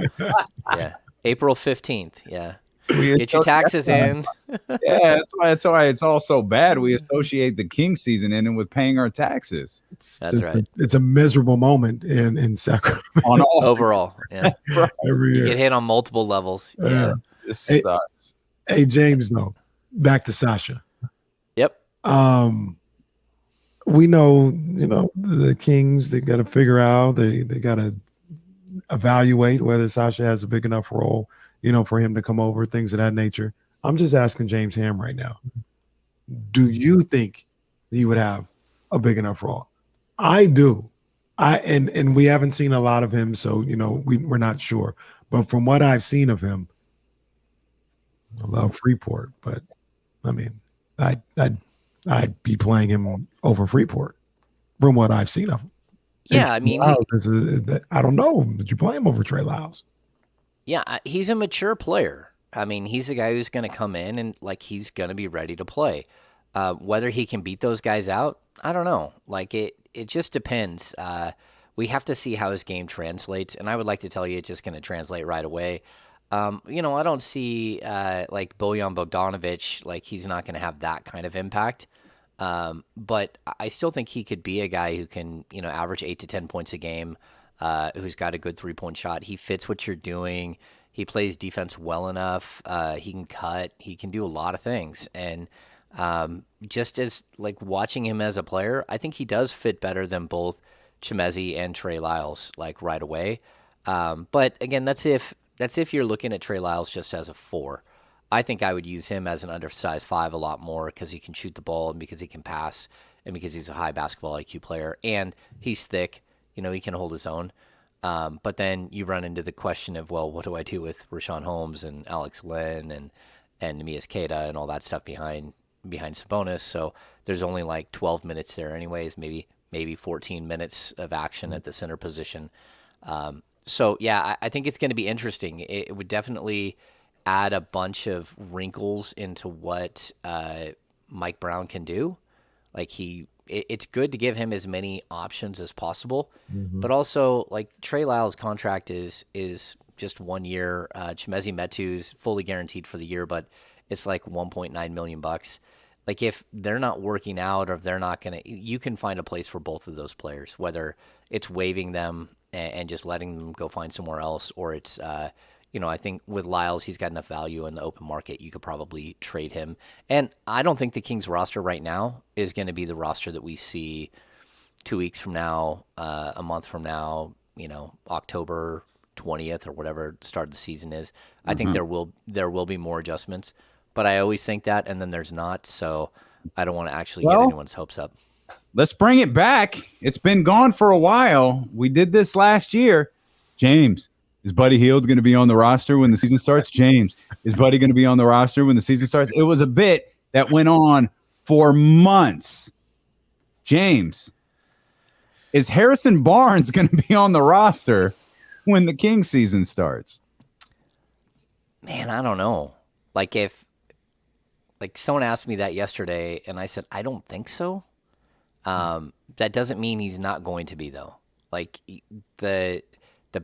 Yeah, April 15th. Yeah, get your taxes in. Yeah, that's why it's all so bad. We associate the King season ending with paying our taxes. That's right. It's a miserable moment in Sacramento. Overall, yeah. Every year. You get hit on multiple levels. Yeah. This sucks. Hey, James, though, back to Sasha. Yep. We know, the Kings, they got to figure out, they got to evaluate whether Sasha has a big enough role, for him to come over, things of that nature. I'm just asking James Ham right now. Do you think he would have a big enough role? I do. And we haven't seen a lot of him, so we're not sure. But from what I've seen of him, I love Freeport, but I mean, I'd be playing him over Freeport from what I've seen of him. Yeah, I mean, I don't know. Did you play him over Trey Lyles? Yeah, he's a mature player. I mean, he's a guy who's going to come in and he's going to be ready to play. Whether he can beat those guys out, I don't know. It just depends. We have to see how his game translates, and I would like to tell you it's just going to translate right away. I don't see Bojan Bogdanovic, he's not going to have that kind of impact. But I still think he could be a guy who can, average 8 to 10 points a game, who's got a good 3-point shot. He fits what you're doing. He plays defense well enough. He can cut. He can do a lot of things. And just as like watching him as a player, I think he does fit better than both Chimezi and Trey Lyles like right away. But again, that's if you're looking at Trey Lyles just as a 4. I think I would use him as an undersized 5 a lot more because he can shoot the ball and because he can pass and because he's a high basketball IQ player and he's thick. He can hold his own. But then you run into the question of, well, what do I do with Rashawn Holmes and Alex Len and Nemias Queta and all that stuff behind Sabonis? So there's only like 12 minutes there anyways, maybe 14 minutes of action at the center position. So yeah, I think it's going to be interesting. It would definitely add a bunch of wrinkles into what Mike Brown can do. Like it's good to give him as many options as possible, but also like Trey Lyles' contract is just 1 year. Chimezi Metu's fully guaranteed for the year, but it's like $1.9 million. Like if they're not working out or if they're not gonna, you can find a place for both of those players, whether it's waiving them and just letting them go find somewhere else, or it's I think with Lyles, he's got enough value in the open market. You could probably trade him. And I don't think the Kings roster right now is going to be the roster that we see 2 weeks from now, a month from now, October 20th or whatever the start of the season is. I think there will be more adjustments, but I always think that, and then there's not. So I don't want to actually get anyone's hopes up. Let's bring it back. It's been gone for a while. We did this last year. James, is Buddy Hield going to be on the roster when the season starts? James, is Buddy going to be on the roster when the season starts? It was a bit that went on for months. James, is Harrison Barnes going to be on the roster when the Kings season starts? Man, I don't know. Like if someone asked me that yesterday and I said, I don't think so. That doesn't mean he's not going to be though. Like the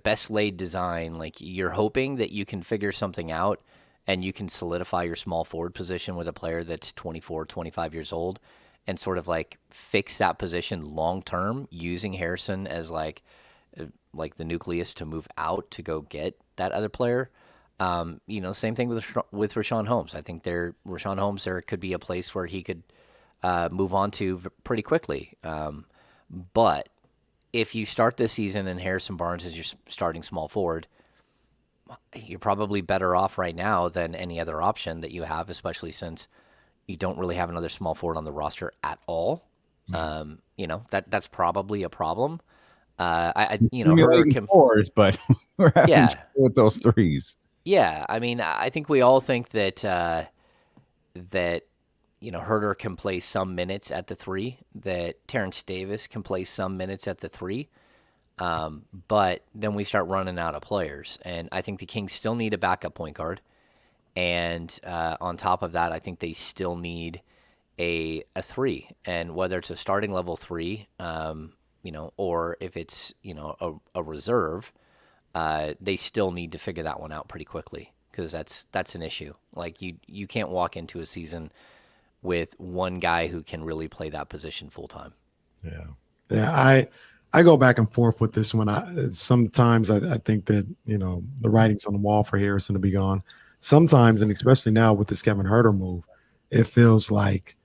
best laid design, like you're hoping that you can figure something out and you can solidify your small forward position with a player that's 24, 25 years old and sort of like fix that position long term using Harrison as like the nucleus to move out to go get that other player. Same thing with Rashawn Holmes. I think Rashawn Holmes, there could be a place where he could move on to pretty quickly. But if you start this season and Harrison Barnes is your starting small forward, you're probably better off right now than any other option that you have, especially since you don't really have another small forward on the roster at all. That's probably a problem. Fours, but we're having with those threes. Yeah, I mean, I think we all think that Herter can play some minutes at the 3, that Terrence Davis can play some minutes at the 3, but then we start running out of players. And I think the Kings still need a backup point guard. And on top of that, I think they still need a 3. And whether it's a starting level 3, or if it's, a reserve, they still need to figure that one out pretty quickly because that's an issue. Like you can't walk into a season with one guy who can really play that position full time. Yeah. I go back and forth with this one. Sometimes I think that, the writing's on the wall for Harrison to be gone. Sometimes, and especially now with this Kevin Huerter move, it feels like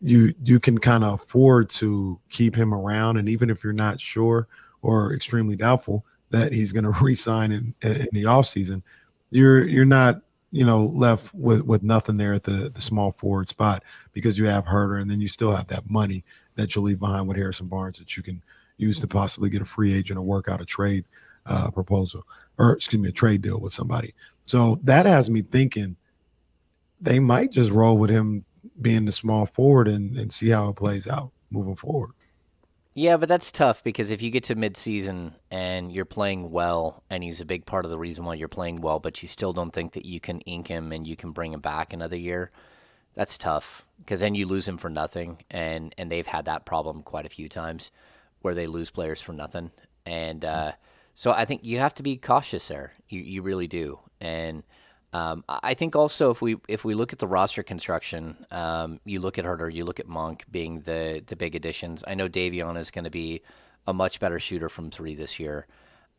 you can kind of afford to keep him around. And even if you're not sure or extremely doubtful that he's going to re-sign in the offseason, you're not, left with nothing there at the small forward spot because you have Herter, and then you still have that money that you'll leave behind with Harrison Barnes that you can use to possibly get a free agent or work out a trade proposal, or a trade deal with somebody. So that has me thinking they might just roll with him being the small forward and see how it plays out moving forward. Yeah, but that's tough because if you get to midseason and you're playing well, and he's a big part of the reason why you're playing well, but you still don't think that you can ink him and you can bring him back another year, that's tough because then you lose him for nothing, and they've had that problem quite a few times where they lose players for nothing. And so I think you have to be cautious there. You really do. And I think also if we look at the roster construction, you look at Herter, you look at Monk being the big additions. I know Davion is going to be a much better shooter from 3 this year.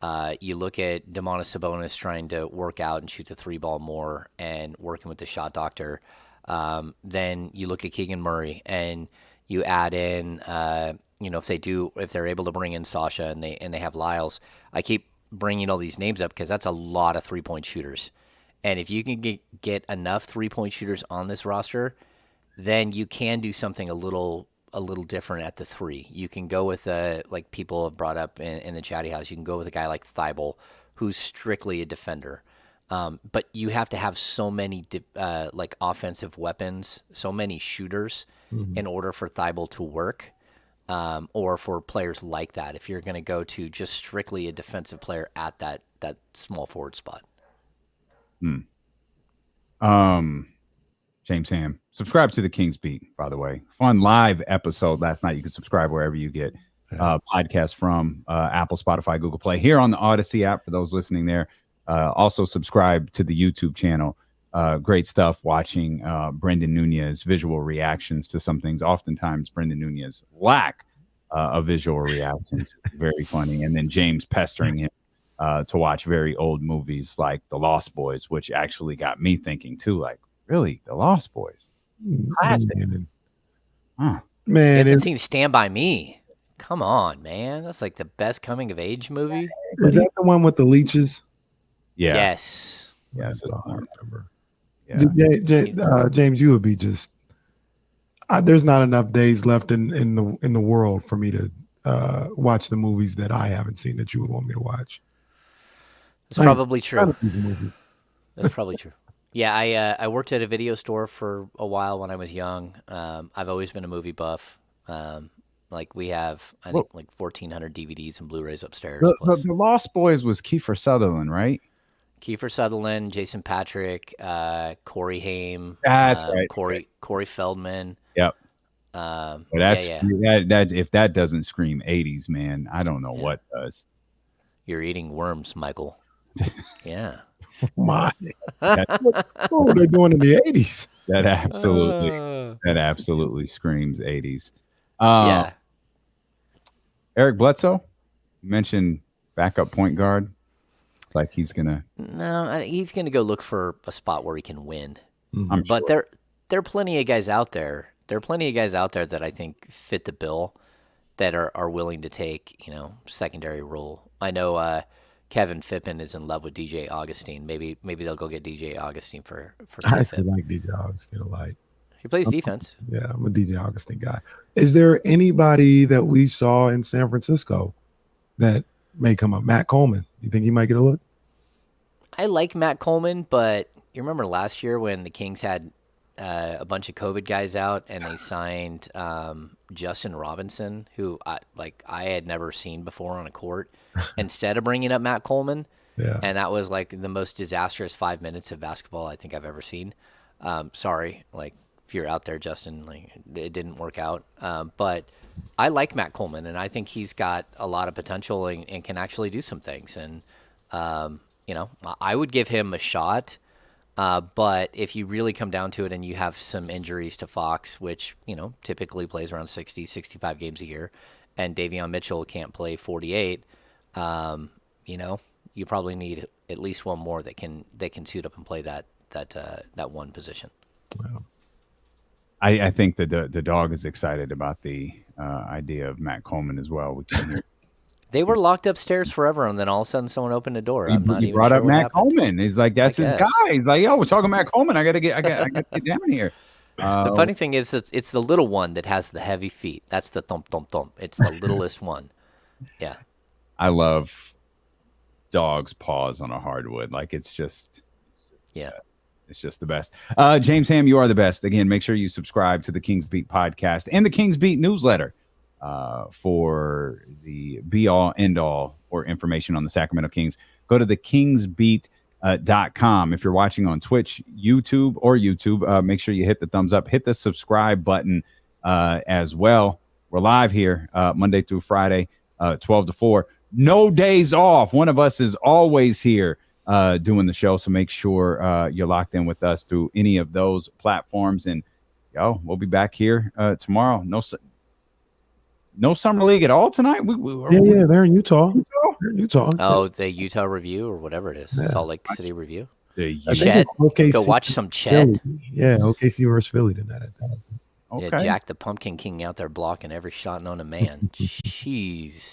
You look at Domantas Sabonis trying to work out and shoot the 3-ball more and working with the shot doctor. Then you look at Keegan Murray and you add in, if they're able to bring in Sasha and they have Lyles. I keep bringing all these names up because that's a lot of 3-point shooters. And if you can get enough 3-point shooters on this roster, then you can do something a little different at the 3. You can go with like people have brought up in the chatty house. You can go with a guy like Thibault, who's strictly a defender. But you have to have so many like offensive weapons, so many shooters in order for Thibault to work, or for players like that. If you're going to go to just strictly a defensive player at that small forward spot. James Ham, subscribe to the Kings Beat, by the way. Fun live episode last night. You can subscribe wherever you get podcasts from, Apple, Spotify, Google Play, here on the Odyssey app for those listening there. Also subscribe to the YouTube channel. Great stuff watching Brendan Nunez visual reactions to some things. Oftentimes Brendan Nunez lack of visual reactions. Very funny. And then James pestering him to watch very old movies like The Lost Boys, which actually got me thinking too, like, really, The Lost Boys? Classic. Man, You haven't seen Stand By Me. Come on, man. That's like the best coming of age movie. is that the one with the leeches? Yeah. Yes. That's all I remember. Yeah. James, you would be just. There's not enough days left in the world for me to watch the movies that I haven't seen that you would want me to watch. That's probably true. That's probably true. Yeah, I worked at a video store for a while when I was young. I've always been a movie buff. Like we have, I think, like 1,400 DVDs and Blu-rays upstairs. The Lost Boys was Kiefer Sutherland, right? Kiefer Sutherland, Jason Patric, Corey Haim. That's right. Corey Feldman. Yep. But that's that. If that doesn't scream 80s, man, I don't know what does. You're eating worms, Michael. Yeah. My, what were they doing in the 80s? That absolutely screams 80s. Yeah. Eric Bledsoe, you mentioned backup point guard. It's like he's gonna. No, he's gonna go look for a spot where he can win. I'm But sure. there are plenty of guys out there. There are plenty of guys out there that I think fit the bill, that are willing to take secondary role. I know Kevin Fippen is in love with DJ Augustine. Maybe they'll go get DJ Augustine for I Kid actually Fip. like DJ Augustine a lot. He plays defense. Yeah, I'm a DJ Augustine guy. Is there anybody that we saw in San Francisco that may come up? Matt Coleman. You think he might get a look? I like Matt Coleman, but you remember last year when the Kings had a bunch of COVID guys out and they signed Justin Robinson, who I had never seen before on a court, instead of bringing up Matt Coleman. Yeah. And that was like the most disastrous 5 minutes of basketball I think I've ever seen. Sorry, like if you're out there, Justin, like it didn't work out. But I like Matt Coleman, and I think he's got a lot of potential and can actually do some things. And I would give him a shot. But if you really come down to it and you have some injuries to Fox, which, typically plays around 60, 65 games a year, and Davion Mitchell can't play 48, you probably need at least one more that can suit up and play that one position. Wow. I think the dog is excited about the idea of Matt Coleman as well. We can hear. They were locked upstairs forever, and then all of a sudden someone opened the door. He brought up Matt Coleman. He's like, that's his guy. He's like, yo, we're talking Matt Coleman. I gotta get down here. The funny thing is, it's the little one that has the heavy feet. That's the thump thump thump. It's the littlest one. Yeah. I love dogs' paws on a hardwood. Like it's just the best. James Ham, you are the best. Again, make sure you subscribe to the Kings Beat podcast and the Kings Beat newsletter for the be-all, end-all or information on the Sacramento Kings. Go to thekingsbeat.com. If you're watching on Twitch, YouTube, make sure you hit the thumbs up. Hit the subscribe button as well. We're live here Monday through Friday, 12 to 4. No days off. One of us is always here doing the show, so make sure you're locked in with us through any of those platforms. And we'll be back here tomorrow. No summer league at all tonight. Yeah, they're in Utah. Utah. Oh, the Utah Review or whatever it is, Yeah. Salt Lake City Review. The I think Chet, it's OKC. go watch some Philly. Chet. Yeah, OKC versus Philly tonight. Yeah, okay. Jack the Pumpkin King out there blocking every shot known to man. Jeez.